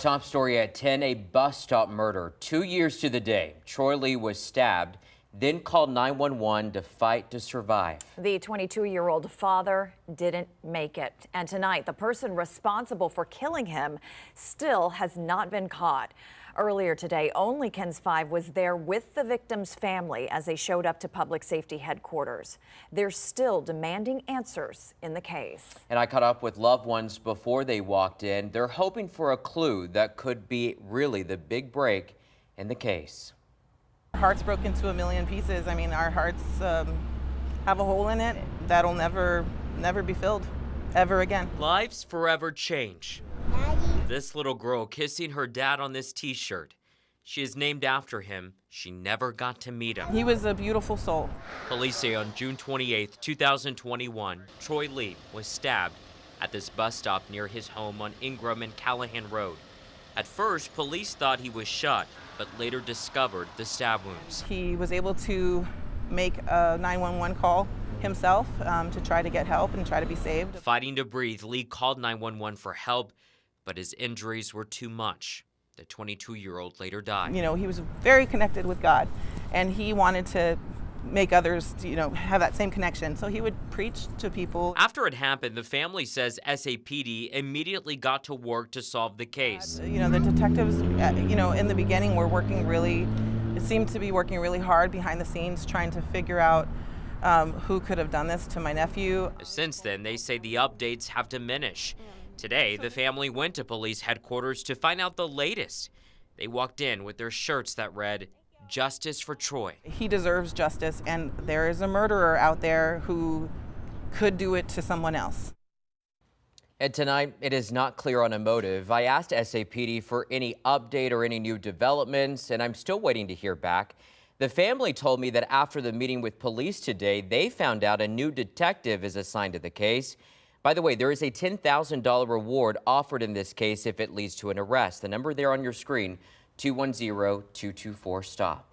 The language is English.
Top story at 10, a bus stop murder. 2 years to the day. Troy Lee was stabbed, then called 911 to fight to survive. The 22-year-old father didn't make it. And tonight, the person responsible for killing him still has not been caught. Earlier today, Only Ken's 5 was there with the victim's family as they showed up to public safety headquarters. They're still demanding answers in the case. And I caught up with loved ones before they walked in. They're hoping for a clue that could be really the big break in the case. Our hearts broke into a million pieces. I mean, our hearts have a hole in it that'll never be filled ever again. Lives forever change. This little girl kissing her dad on this t-shirt. She is named after him. She never got to meet him. He was a beautiful soul. Police say on June 28, 2021, Troy Lee was stabbed at this bus stop near his home on Ingram and Callahan Road. At first, police thought he was shot, but later discovered the stab wounds. He was able to make a 911 call himself to try to get help and try to be saved. Fighting to breathe, Lee called 911 for help, but his injuries were too much. The 22-year-old later died. You know, he was very connected with God, and he wanted to make others, have that same connection. So he would preach to people. After it happened, the family says SAPD immediately got to work to solve the case. The detectives, in the beginning it seemed to be working really hard behind the scenes trying to figure out who could have done this to my nephew. Since then, they say the updates have diminished. Today, the family went to police headquarters to find out the latest. They walked in with their shirts that read, "Justice for Troy." He deserves justice, and there is a murderer out there who could do it to someone else. And tonight, it is not clear on a motive. I asked SAPD for any update or any new developments, and I'm still waiting to hear back. The family told me that after the meeting with police today, they found out a new detective is assigned to the case. By the way, there is a $10,000 reward offered in this case if it leads to an arrest. The number there on your screen, 210-224-STOP.